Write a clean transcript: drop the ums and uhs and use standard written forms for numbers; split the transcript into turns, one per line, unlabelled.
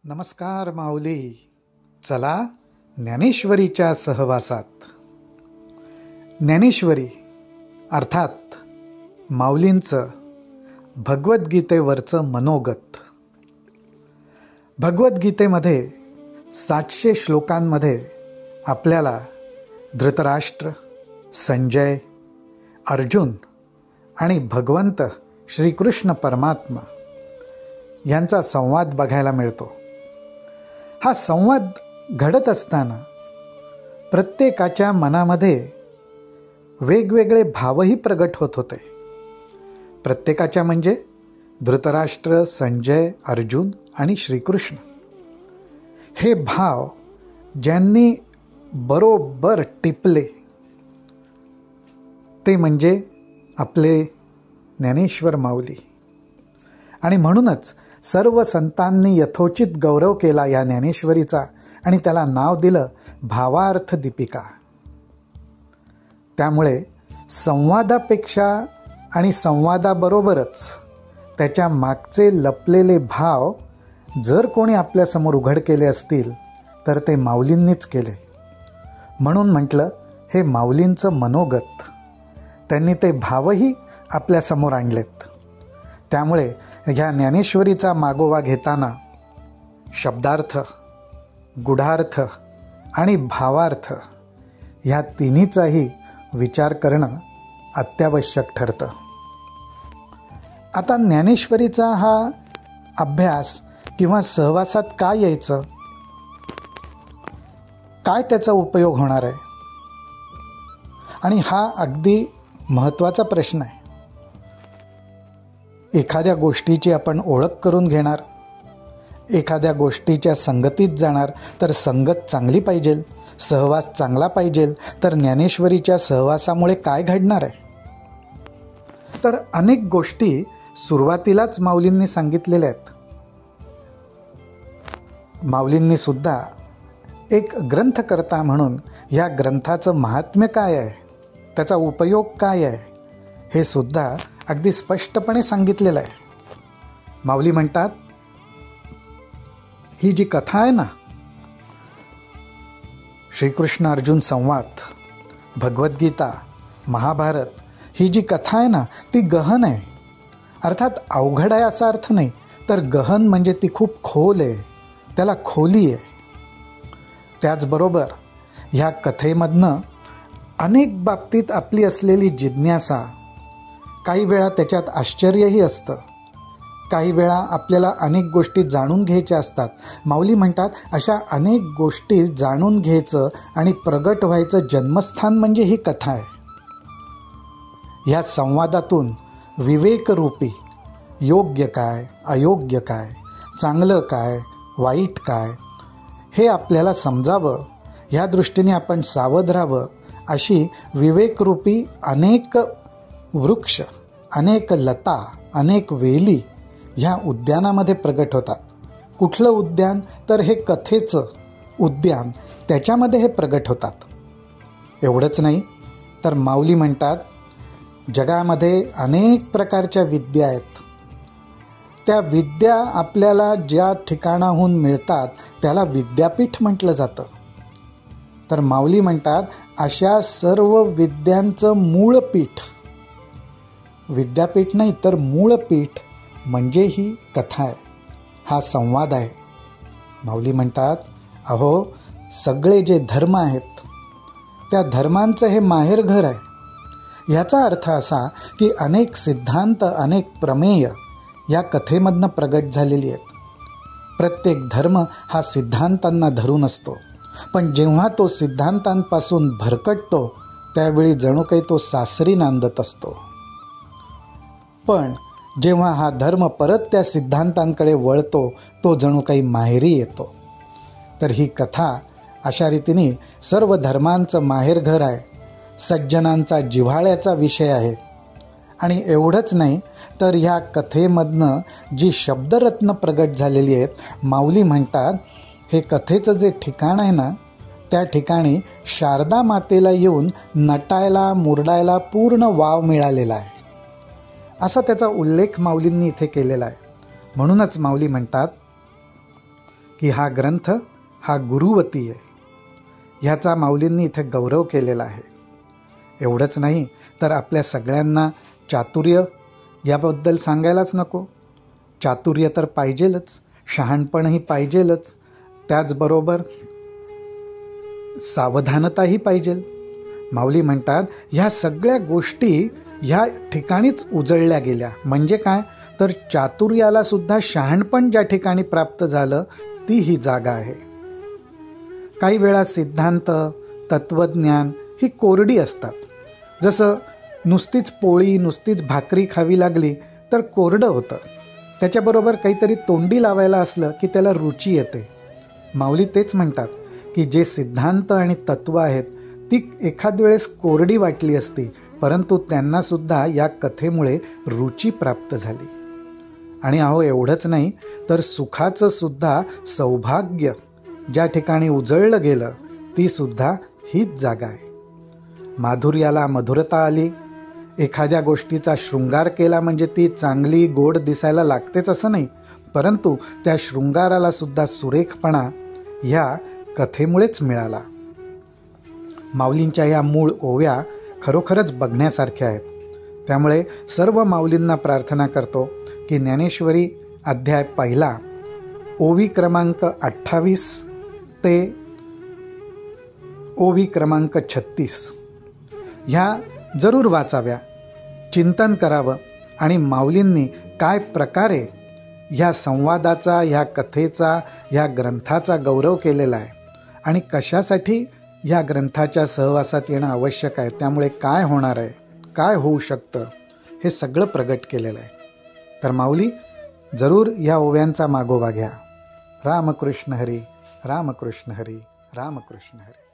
नमस्कार माऊली. चला ज्ञानेश्वरीच्या सहवासात. ज्ञानेश्वरी अर्थात माऊलींचं भगवद्गीतेवरचं मनोगत. भगवद्गीतेमध्ये 700 श्लोकांमध्ये आपल्याला धृतराष्ट्र, संजय, अर्जुन आणि भगवंत श्रीकृष्ण परमात्मा यांचा संवाद बघायला मिळतो. हा संवाद घडत असताना प्रत्येकाच्या मनामध्ये वेगवेगळे भावही प्रगट होत होते. प्रत्येकाच्या म्हणजे धृतराष्ट्र, संजय, अर्जुन आणि श्रीकृष्ण. हे भाव ज्यांनी बरोबर टिपले ते म्हणजे आपले ज्ञानेश्वर माऊली. आणि म्हणूनच सर्व संतांनी यथोचित गौरव केला या ज्ञानेश्वरीचा आणि त्याला नाव दिलं भावार्थ दीपिका. त्यामुळे संवादापेक्षा आणि संवादाबरोबरच त्याच्या मागचे लपलेले भाव जर कोणी आपल्यासमोर उघड केले असतील तर ते माऊलींनीच केले. म्हणून म्हटलं हे माऊलींचं मनोगत. त्यांनी ते भावही आपल्यासमोर आणलेत. त्यामुळे ह्या ज्ञानेश्वरीचा मागोवा घेताना शब्दार्थ, गुढार्थ आणि भावार्थ ह्या तिन्हीचाही विचार करणं अत्यावश्यक ठरतं. आता ज्ञानेश्वरीचा हा अभ्यास किंवा सहवासात काय यायचं, काय त्याचा उपयोग होणार आहे, आणि हा अगदी महत्त्वाचा प्रश्न आहे. एखाद्या गोष्टीची आपण ओळख करून घेणार, एखाद्या गोष्टीच्या संगतीत जाणार तर संगत चांगली पाहिजे, सहवास चांगला पाहिजे. तर ज्ञानेश्वरीच्या सहवासामुळे काय घडणार आहे? तर अनेक गोष्टी सुरुवातीलाच माऊलींनी सांगितलेल्या आहेत. माऊलींनी सुद्धा एक ग्रंथकर्ता म्हणून या ग्रंथाचं महात्म्य काय आहे, त्याचा उपयोग काय आहे, हे सुद्धा अगदी स्पष्टपणे सांगितलेलं आहे. माऊली म्हणतात, ही जी कथा आहे ना, श्रीकृष्ण अर्जुन संवाद, भगवद्गीता, महाभारत, ही जी कथा आहे ना ती गहन आहे. अर्थात अवघड आहे असा अर्थ नाही, तर गहन म्हणजे ती खूप खोल आहे, त्याला खोली आहे. त्याचबरोबर ह्या कथेमधनं अनेक बाबतीत आपली असलेली जिज्ञासा, काही वेळा त्याच्यात आश्चर्यही असतं, काही वेळा आपल्याला अनेक गोष्टी जाणून घ्यायच्या असतात. माऊली म्हणतात अशा अनेक गोष्टी जाणून घ्यायचं आणि प्रगट व्हायचं जन्मस्थान म्हणजे ही कथा आहे. ह्या संवादातून विवेकरूपी योग्य काय, अयोग्य काय, चांगलं काय, वाईट काय, हे आपल्याला समजावं, ह्या दृष्टीने आपण सावध राहावं. अशी विवेकरूपी अनेक वृक्ष, अनेक लता, अनेक वेली ह्या उद्यानामध्ये प्रगट होतात. कुठलं उद्यान? तर हे कथेचं उद्यान, त्याच्यामध्ये हे प्रगट होतात. एवढंच नाही तर माऊली म्हणतात जगामध्ये अनेक प्रकारच्या विद्या आहेत. त्या विद्या आपल्याला ज्या ठिकाणाहून मिळतात त्याला विद्यापीठ म्हटलं जातं. तर माऊली म्हणतात अशा सर्व विद्यांचं मूळ पीठ, विद्यापीठ नाही तर मूळ पीठ म्हणजे ही कथा आहे, हा संवाद आहे. माऊली म्हणतात अहो सगळे जे धर्म आहेत त्या धर्मांचं हे माहेरघर आहे. याचा अर्थ असा की अनेक सिद्धांत, अनेक प्रमेय या कथेमधनं प्रगट झालेली आहेत. प्रत्येक धर्म हा सिद्धांतांना धरून असतो, पण जेव्हा तो सिद्धांतांपासून भरकटतो त्यावेळी जणू काही तो सासरी नांदत असतो. पण जेव्हा हा धर्म परत त्या सिद्धांतांकडे वळतो तो जणू काही माहेरी येतो. तर ही कथा अशा रीतीने सर्व धर्मांचं माहेरघर आहे, सज्जनांचा जिव्हाळ्याचा विषय आहे. आणि एवढंच नाही तर ह्या कथेमधनं जी शब्दरत्न प्रगट झालेली आहेत, माऊली म्हणतात हे कथेचं जे ठिकाण आहे ना त्या ठिकाणी शारदा मातेला येऊन नटायला, मुरडायला पूर्ण वाव मिळालेला आहे, असा त्याचा उल्लेख माऊलींनी इथे केलेला आहे. म्हणूनच माऊली म्हणतात की हा ग्रंथ हा गुरुवती आहे. ह्याचा माऊलींनी इथे गौरव केलेला आहे. एवढंच नाही तर आपल्या सगळ्यांना चातुर्य याबद्दल सांगायलाच नको. चातुर्य तर पाहिजेलच, शहाणपणही पाहिजेलच, त्याचबरोबर सावधानताही पाहिजेल. माऊली म्हणतात ह्या सगळ्या गोष्टी ह्या ठिकाणीच उजळल्या गेल्या. म्हणजे काय तर चातुर्याला सुद्धा शहाणपण ज्या ठिकाणी प्राप्त झालं ती ही जागा आहे. काही वेळा सिद्धांत, तत्वज्ञान ही कोरडी असतात. जसं नुसतीच पोळी, नुसतीच भाकरी खावी लागली तर कोरडं होतं. त्याच्याबरोबर काहीतरी तोंडी लावायला असलं की त्याला रुची येते. माऊली तेच म्हणतात की जे सिद्धांत आणि तत्व आहेत ती एखाद वेळेस कोरडी वाटली असती, परंतु त्यांनासुद्धा या कथेमुळे रुची प्राप्त झाली. आणि अहो एवढंच नाही तर सुखाचं सुद्धा सौभाग्य ज्या ठिकाणी उजळलं गेलं ती सुद्धा हीच जागा आहे. माधुर्याला मधुरता आली. एखाद्या गोष्टीचा शृंगार केला म्हणजे ती चांगली गोड दिसायला लागतेच असं नाही, परंतु त्या शृंगाराला सुद्धा सुरेखपणा ह्या कथेमुळेच मिळाला. माऊलींच्या या मूळ ओव्या खरोखरच बघण्यासारख्या आहेत. त्यामुळे सर्व माऊलींना प्रार्थना करतो की ज्ञानेश्वरी अध्याय 1 ओवी क्रमांक 28 ते ओवी क्रमांक 36 ह्या जरूर वाचाव्या, चिंतन करावं आणि माऊलींनी काय प्रकारे ह्या संवादाचा, ह्या कथेचा, ह्या ग्रंथाचा गौरव केलेला आहे आणि कशासाठी ह्या ग्रंथाच्या सहवासात येणं आवश्यक आहे, त्यामुळे काय होणार आहे, काय होऊ शकतं, हे सगळं प्रगट केलेलं आहे. तर माऊली जरूर ह्या ओव्यांचा मागोवा घ्या. रामकृष्ण हरी, रामकृष्ण हरी, रामकृष्ण हरी.